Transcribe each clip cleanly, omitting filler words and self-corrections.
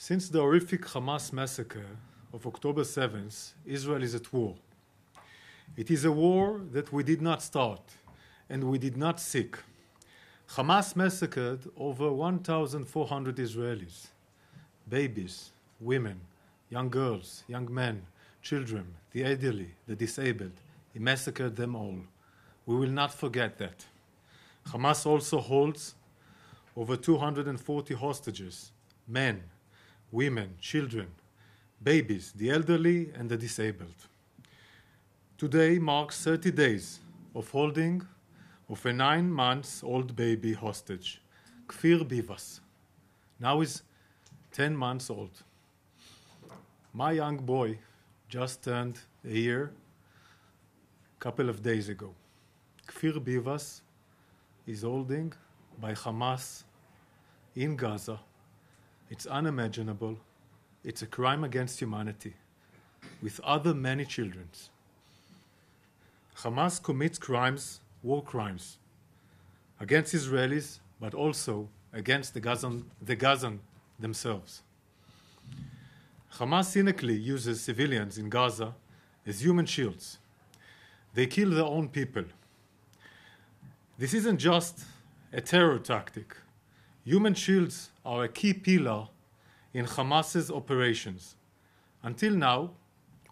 Since the horrific Hamas massacre of October 7th, Israel is at war. It is a war that we did not start and we did not seek. Hamas massacred over 1,400 Israelis, babies, women, young girls, young men, children, the elderly, the disabled. He massacred them all. We will not forget that. Hamas also holds over 240 hostages, men, women, children, babies, the elderly, and the disabled. Today marks 30 days of holding of a 9-month-old baby hostage, Kfir Bivas. Now is 10 months old. My young boy just turned a year a couple of days ago. Kfir Bivas is holding by Hamas in Gaza. It's unimaginable. It's a crime against humanity with other many children. Hamas commits crimes, war crimes, against Israelis, but also against the Gazan themselves. Hamas cynically uses civilians in Gaza as human shields. They kill their own people. This isn't just a terror tactic. Human shields are a key pillar in Hamas's operations. Until now,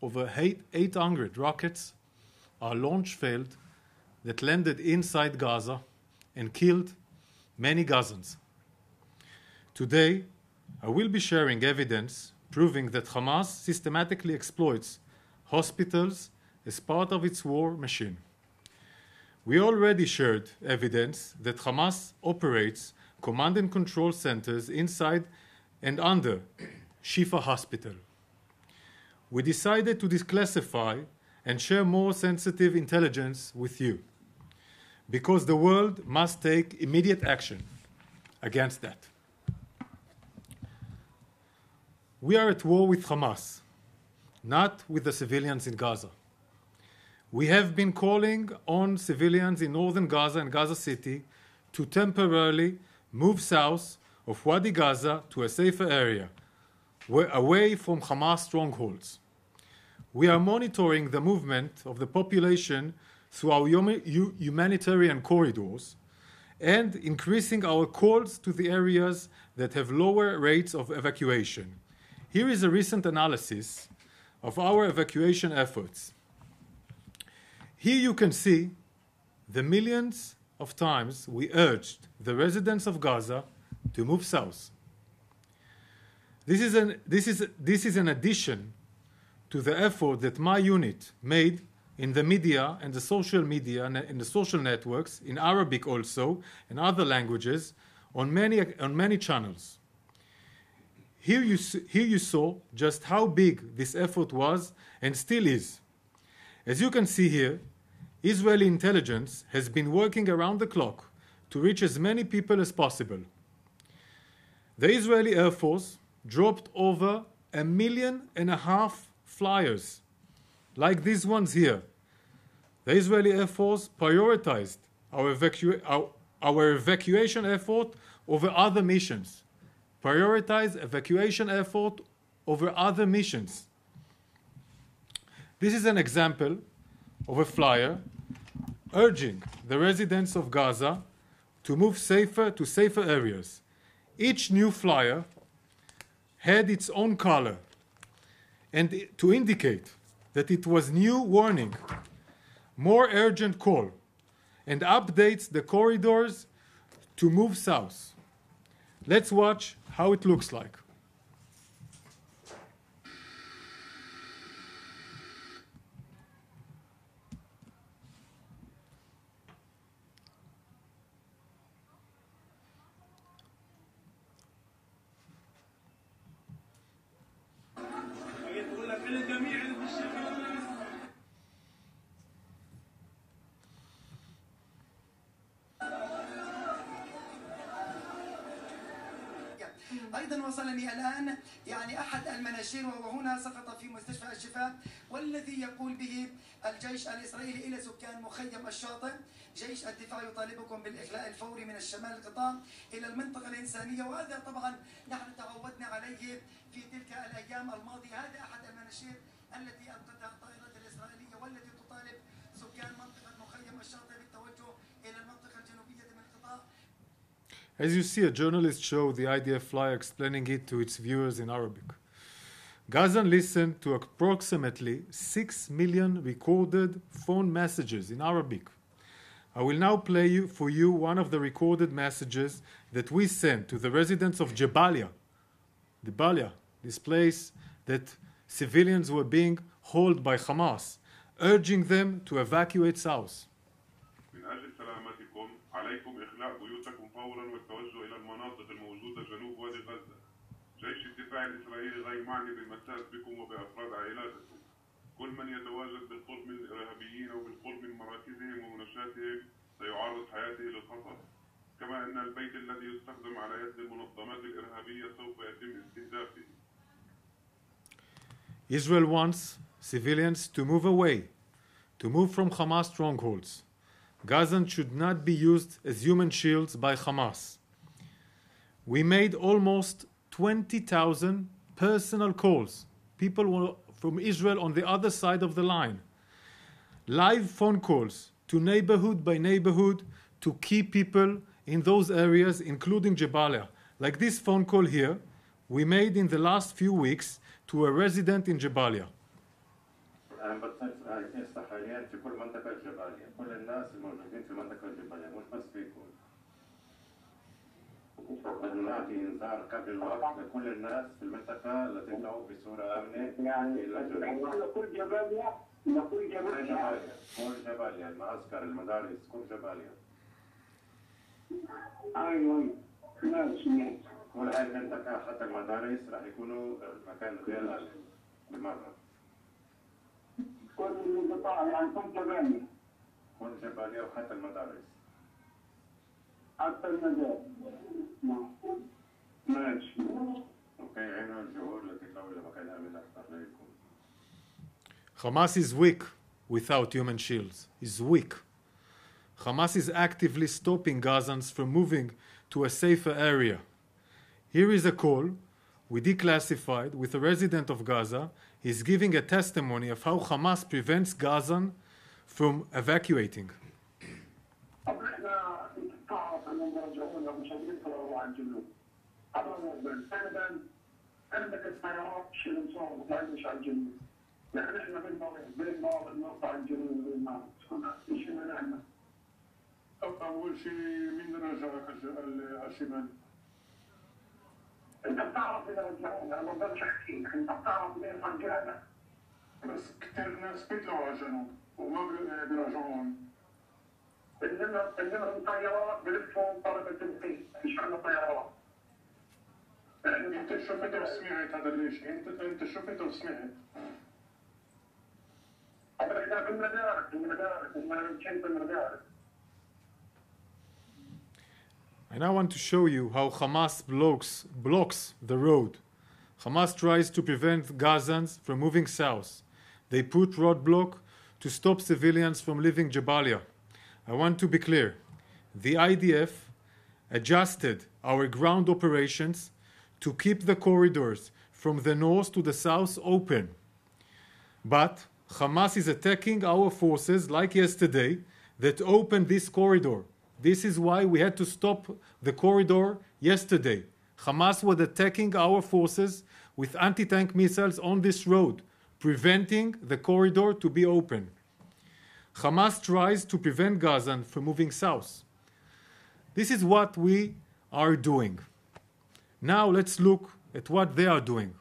over 800 rockets are launch failed that landed inside Gaza and killed many Gazans. Today, I will be sharing evidence proving that Hamas systematically exploits hospitals as part of its war machine. We already shared evidence that Hamas operates command and control centers inside and under Shifa Hospital. We decided to declassify and share more sensitive intelligence with you, because the world must take immediate action against that. We are at war with Hamas, not with the civilians in Gaza. We have been calling on civilians in northern Gaza and Gaza City to temporarily move south of Wadi Gaza to a safer area, away from Hamas strongholds. We are monitoring the movement of the population through our humanitarian corridors and increasing our calls to the areas that have lower rates of evacuation. Here is a recent analysis of our evacuation efforts. Here you can see the millions of times we urged the residents of Gaza to move south. This is an addition to the effort that my unit made in the media and the social media and in the social networks, in Arabic also, and other languages, on many channels. Here you saw just how big this effort was and still is. As you can see here, Israeli intelligence has been working around the clock to reach as many people as possible. The Israeli Air Force dropped over 1.5 million flyers, like these ones here. The Israeli Air Force prioritized our evacuation effort over other missions. Prioritize evacuation effort over other missions. This is an example of a flyer urging the residents of Gaza to move to safer areas. Each new flyer had its own color and to indicate that it was new warning, more urgent call, and updates the corridors to move south. Let's watch how it looks like. أيضا وصلني الآن أحد المناشير وهو هنا سقط في مستشفى الشفاء، والذي يقول به الجيش الإسرائيلي إلى سكان مخيم الشاطئ: جيش الدفاع يطالبكم بالإخلاء الفوري من الشمال القطاع إلى المنطقة الإنسانية. وهذا طبعا نحن تعودنا عليه في تلك الأيام الماضية. هذا أحد المناشير التي ألقتها الطائرات الإسرائيلية والتي تطالب سكان منطقة مخيم الشاطئ بالتوجه إلى المنطقة الجنوبية من القطاع. As you see, a journalist showed the IDF flyer explaining it to its viewers in Arabic. Gazan listened to approximately 6 million recorded phone messages in Arabic. I will now play for you one of the recorded messages that we sent to the residents of Jabalia, this place that civilians were being held by Hamas, urging them to evacuate south. من أجل سلامتكم عليكم إخلاء بيوتكم فورا والتوجه إلى المناطق الموجودة جنوب وادي غزة. جيش الدفاع الإسرائيلي غير معني بالمساس بكم وبأفراد عائلاتكم. كل من يتواجد بالقرب من الإرهابيين أو بالقرب من مراكزهم ومنشاتهم سيعرض حياته للخطر. كما أن البيت الذي يستخدم على يد المنظمات الإرهابية سوف يتم استهدافه. Israel wants civilians to move away, to move from Hamas strongholds. Gazan should not be used as human shields by Hamas. We made almost 20,000 personal calls. People were from Israel on the other side of the line. Live phone calls to neighborhood by neighborhood to keep people in those areas, including Jabalia. Like this phone call here, we made in the last few weeks to a resident in Jabalia. في كل منطقة جباليا، كل الناس الموجودين في منطقة جباليا مش بس فيكم. نعطي إنذار قبل الوقت لكل الناس في المنطقة لتطلعوا بصورة آمنة إلى كل جباليا، كل جباليا، المعسكر، المدارس، كل جباليا. أيوة، ماشي. كل هاي المنطقة حتى المدارس راح يكونوا مكان غير آمن بالمرة. كل القطاع يعني كل جباليا وحتى المدارس. حتى المدارس. ماشي. اوكي عينوا الجهود لتطلعوا إلى مكان آمن أكثر لكم. Hamas is weak without human shields. Is weak. Hamas is actively stopping Gazans from moving to a safer area. Here is a call we declassified with a resident of Gaza. He's giving a testimony of how Hamas prevents Gazan from evacuating. أول شيء مين رجعك على الشمال؟ أنت بتعرف إذا رجعونا، أنا ما بقدرش أحكي، أنت بتعرف إذا رجعنا. بس كتير ناس بيطلعوا على الجنوب وما بيرجعون. عندنا طيارات بلفوا طلبة التنقيب، مش عندنا طيارات. أنت شفت وسمعت هذا الشيء، أنت شفت وسمعت. إحنا في المدارس، إحنا في المدارس. And I want to show you how Hamas blocks the road. Hamas tries to prevent Gazans from moving south. They put roadblock to stop civilians from leaving Jabalia. I want to be clear. The IDF adjusted our ground operations to keep the corridors from the north to the south open. But Hamas is attacking our forces like yesterday that opened this corridor. This is why we had to stop the corridor yesterday. Hamas was attacking our forces with anti-tank missiles on this road, preventing the corridor to be open. Hamas tries to prevent Gazan from moving south. This is what we are doing. Now let's look at what they are doing.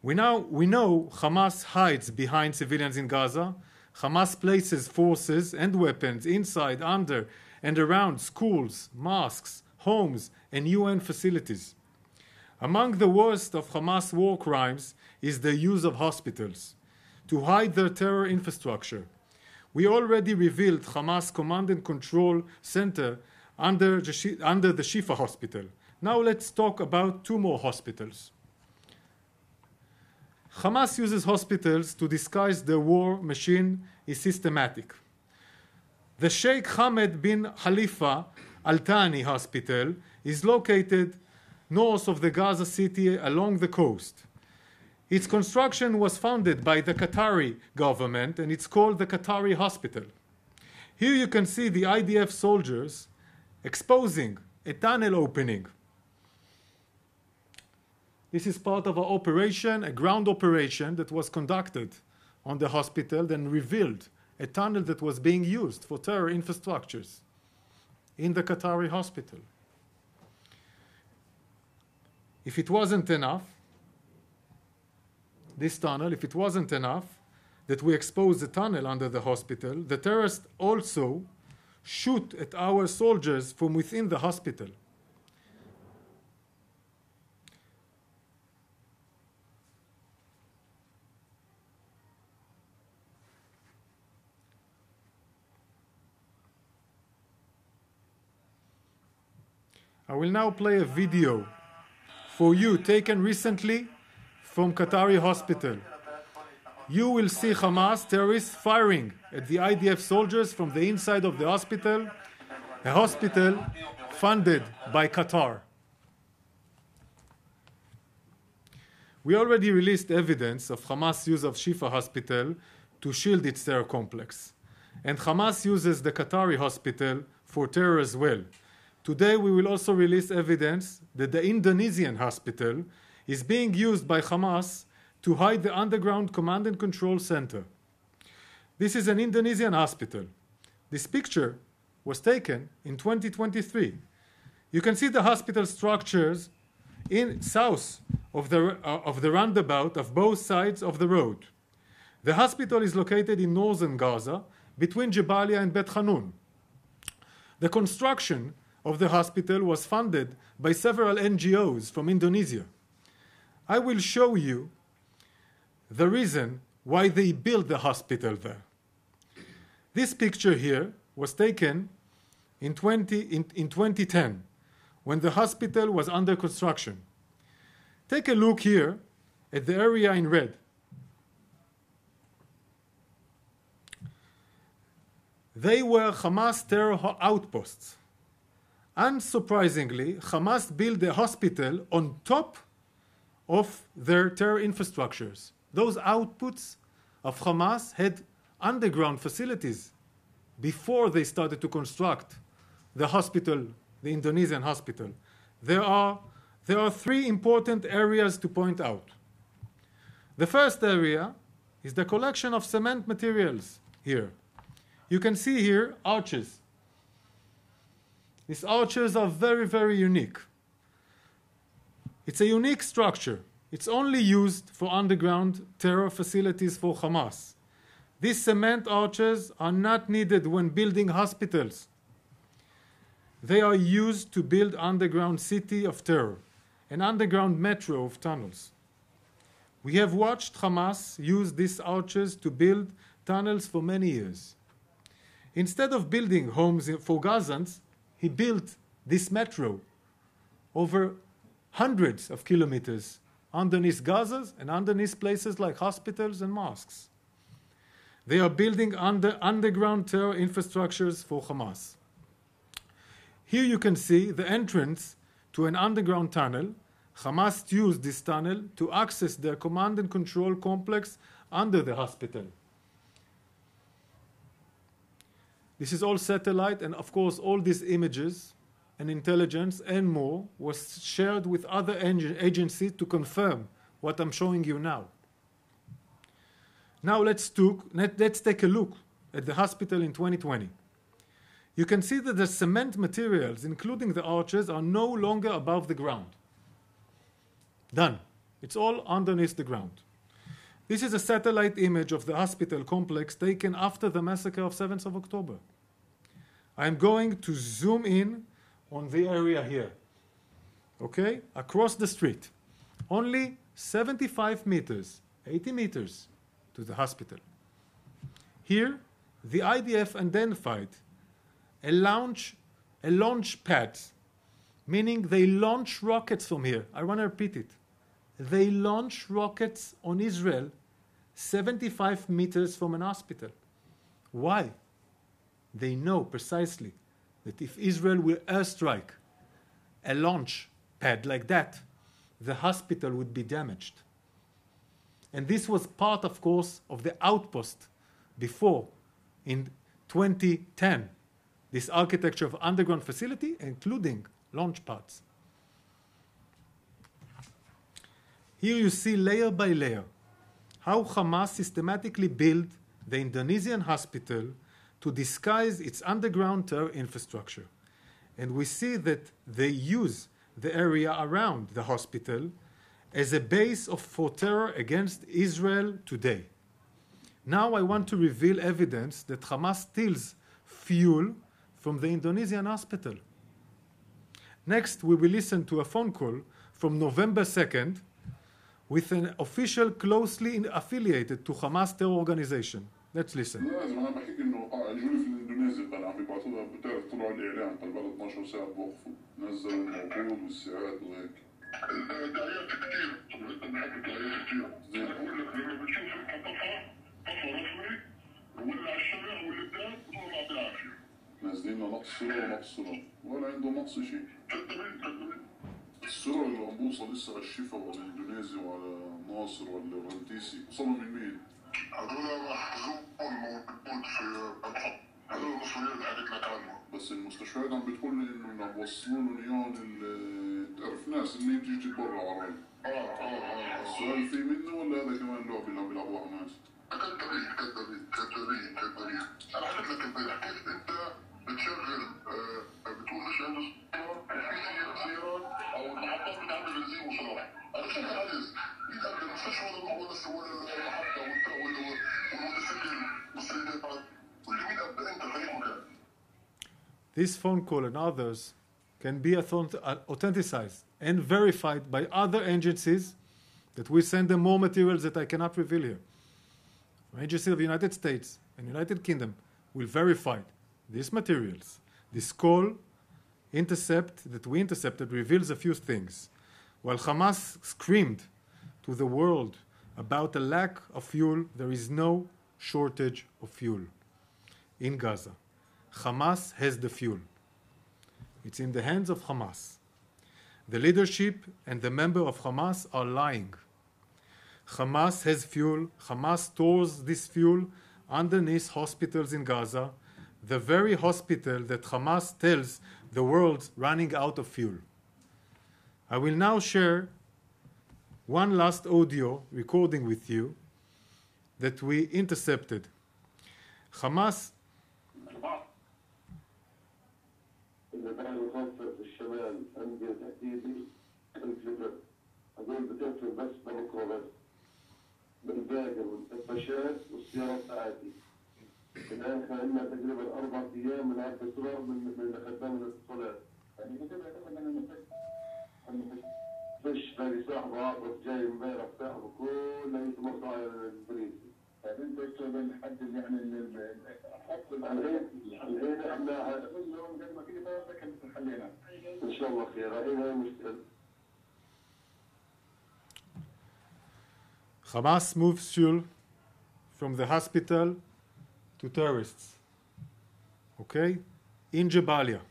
We know Hamas hides behind civilians in Gaza. Hamas places forces and weapons inside, under, and around schools, mosques, homes, and UN facilities. Among the worst of Hamas war crimes is the use of hospitals to hide their terror infrastructure. We already revealed Hamas Command and Control Center under the Shifa Hospital. Now let's talk about 2 more hospitals. Hamas uses hospitals to disguise their war machine is systematic. The Sheikh Hamad bin Khalifa Al Thani Hospital is located north of the Gaza city along the coast. Its construction was funded by the Qatari government, and it's called the Qatari Hospital. Here you can see the IDF soldiers exposing a tunnel opening. This is part of an operation, a ground operation that was conducted on the hospital, then revealed a tunnel that was being used for terror infrastructures in the Qatari hospital. If it wasn't enough, this tunnel, if it wasn't enough that we expose the tunnel under the hospital, the terrorists also shoot at our soldiers from within the hospital. I will now play a video for you taken recently from Qatari hospital. You will see Hamas terrorists firing at the IDF soldiers from the inside of the hospital, a hospital funded by Qatar. We already released evidence of Hamas' use of Shifa hospital to shield its terror complex. And Hamas uses the Qatari hospital for terror as well. Today we will also release evidence that the Indonesian hospital is being used by Hamas to hide the underground command and control center. This is an Indonesian hospital. This picture was taken in 2023. You can see the hospital structures in south of the roundabout of both sides of the road. The hospital is located in northern Gaza between Jabalia and Bet Hanun. The construction of the hospital was funded by several NGOs from Indonesia. I will show you the reason why they built the hospital there. This picture here was taken in 2010 when the hospital was under construction. Take a look here at the area in red. They were Hamas terror outposts. Unsurprisingly, Hamas built a hospital on top of their terror infrastructures. Those outputs of Hamas had underground facilities before they started to construct the hospital, the Indonesian hospital. There are three important areas to point out. The first area is the collection of cement materials here. You can see here arches. These arches are very, very unique. It's a unique structure. It's only used for underground terror facilities for Hamas. These cement arches are not needed when building hospitals. They are used to build underground city of terror, an underground metro of tunnels. We have watched Hamas use these arches to build tunnels for many years. Instead of building homes for Gazans, he built this metro over hundreds of kilometers underneath Gaza and underneath places like hospitals and mosques. They are building underground terror infrastructures for Hamas. Here you can see the entrance to an underground tunnel. Hamas used this tunnel to access their command and control complex under the hospital. This is all satellite, and of course all these images and intelligence and more was shared with other agencies to confirm what I'm showing you now. Now let's take a look at the hospital in 2020. You can see that the cement materials, including the arches, are no longer above the ground. Done. It's all underneath the ground. This is a satellite image of the hospital complex taken after the massacre of 7th of October. I'm going to zoom in on the area here, okay? Across the street. Only 75 meters, 80 meters to the hospital. Here, the IDF identified a launch pad, meaning they launch rockets from here. I want to repeat it. They launch rockets on Israel 75 meters from an hospital. Why? They know precisely that if Israel will airstrike a launch pad like that, the hospital would be damaged. And this was part, of course, of the outpost before, in 2010, this architecture of underground facility, including launch pads. Here you see layer by layer how Hamas systematically built the Indonesian hospital to disguise its underground terror infrastructure. And we see that they use the area around the hospital as a base for terror against Israel today. Now I want to reveal evidence that Hamas steals fuel from the Indonesian hospital. Next, we will listen to a phone call from November 2nd with an official closely affiliated to Hamas terror organization. Let's listen. انا بحكي انه اجوني في اندونيسيا كان عم بيبعثوا لها، بتعرف طلعوا الاعلام قبل 12 ساعه بوقفوا، نزلوا الموقود والساعات وهيك. الدعايات كثير، انت بحكي دعايات كثير. زين بقول لك لما بتشوف القطفه قطفه رسمي ولا على الشارع ولا الدار بتطلع بالعافيه. نازلين لنا نقص سرعه ونقص سرعه، ولا عنده نقص شيء. كذابين. السرعه اللي عم بوصل لسه على الشفا وعلى اندونيسيا وعلى ناصر ولا رنتيسي، وصلوا من مين؟ هذول راح يزوروا الموجود في المحط، هذول المسؤولين اللي حكيت لك عنهم. بس المستشفيات عم بتقول لي انه عم بوصلوا لهم اياهم تعرف ناس اللي بتيجي تتبرع عراي. السؤال في منه ولا هذا كمان لعبه اللي عم بيلعبوها حماس؟ كذابين. انا حكيت لك امبارح كيف انت بتشغل بتقول ايش عنده وفي سيارات او المحطات بتعمل بنزين وصلاح. انا شايف عايز يتقدم المستشفى ولا المحطه والموتوسيكل والسيارات واللي بيتقدم انت خليك مكان. This phone call and others can be authenticized and verified by other agencies that we send them more materials that I cannot reveal here. Agency of the United States and United Kingdom will verify these materials. This call that we intercepted reveals a few things. While Hamas screamed to the world about a lack of fuel, there is no shortage of fuel in Gaza. Hamas has the fuel. It's in the hands of Hamas. The leadership and the member of Hamas are lying. Hamas has fuel. Hamas stores this fuel underneath hospitals in Gaza, the very hospital that Hamas tells the world's running out of fuel. I will now share one last audio recording with you that we intercepted. Hamas بالباقر والدباشات والسيارات عادي. الآن خلينا تقريبا 4 أيام من عدة صور من خدام الاتصالات. يعني كده يعتقد أن المستشفى صاحبه عاطف جاي امبارح صاحبه كله يتمرضى على البريد. يعني أنت تقدر نحدد يعني حط الحين احنا كل يوم قد ما في طاقة نخلينا. إن شاء الله خير. هي مشكلة. Hamas moves fuel from the hospital to terrorists. Okay? In Jabalia.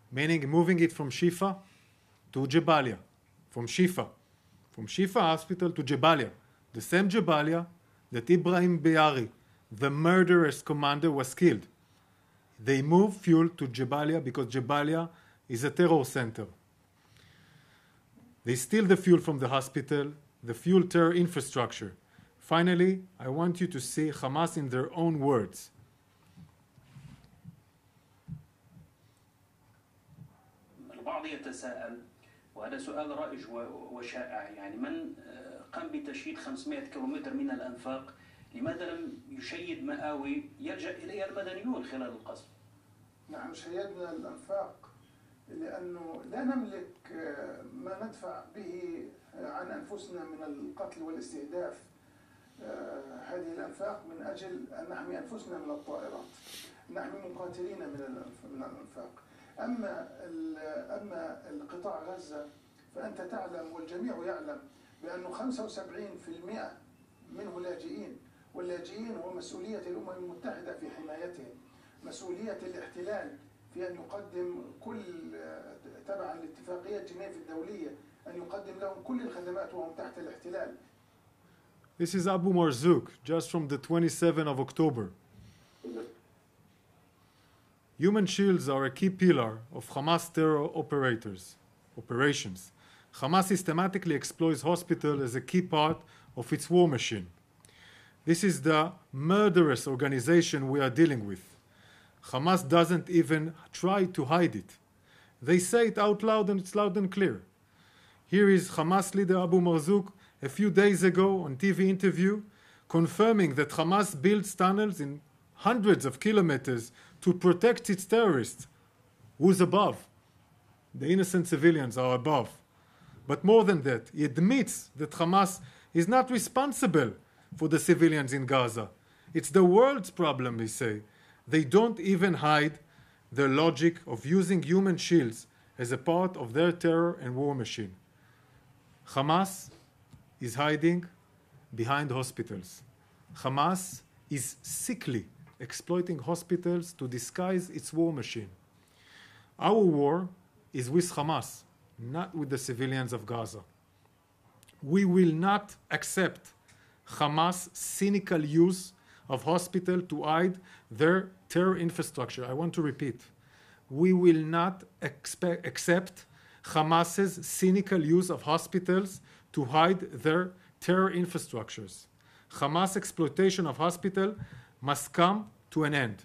Meaning moving it from Shifa to Jabalia. From Shifa hospital to Jabalia. The same Jabalia that Ibrahim Be'ari, the murderous commander, was killed. They move fuel to Jabalia because Jabalia is a terror center. They steal the fuel from the hospital, the fuel terror infrastructure. Finally, I want you to see Hamas in their own words. البعض يتساءل وهذا سؤال رائج وشائع يعني من قام بتشييد 500 كيلومتر من الأنفاق لماذا لم يشيد مآوي يلجأ إليها المدنيون خلال القصف؟ نعم شيدنا الأنفاق لأنه لا نملك ما ندفع به عن أنفسنا من القتل والاستهداف. هذه الأنفاق من أجل أن نحمي أنفسنا من الطائرات، نحمي مقاتلين من الأنفاق. أما القطاع غزة فأنت تعلم والجميع يعلم بأنه 75% منه لاجئين، واللاجئين هو مسؤولية الأمم المتحدة في حمايتهم، مسؤولية الاحتلال في أن يقدم كل تبعا لاتفاقية جنيف الدولية أن يقدم لهم كل الخدمات وهم تحت الاحتلال. This is Abu Marzouk, just from the 27th of October. Human shields are a key pillar of Hamas terror operations. Hamas systematically exploits hospitals as a key part of its war machine. This is the murderous organization we are dealing with. Hamas doesn't even try to hide it. They say it out loud, and it's loud and clear. Here is Hamas leader Abu Marzouk a few days ago on TV interview confirming that Hamas builds tunnels in hundreds of kilometers to protect its terrorists. Who's above? The innocent civilians are above. But more than that, he admits that Hamas is not responsible for the civilians in Gaza. It's the world's problem, they say. They don't even hide their logic of using human shields as a part of their terror and war machine. Hamas is hiding behind hospitals. Hamas is sickly exploiting hospitals to disguise its war machine. Our war is with Hamas, not with the civilians of Gaza. We will not accept Hamas' cynical use of hospital to hide their terror infrastructure. I want to repeat. We will not accept Hamas's cynical use of hospitals to hide their terror infrastructures. Hamas' exploitation of hospital must come to an end.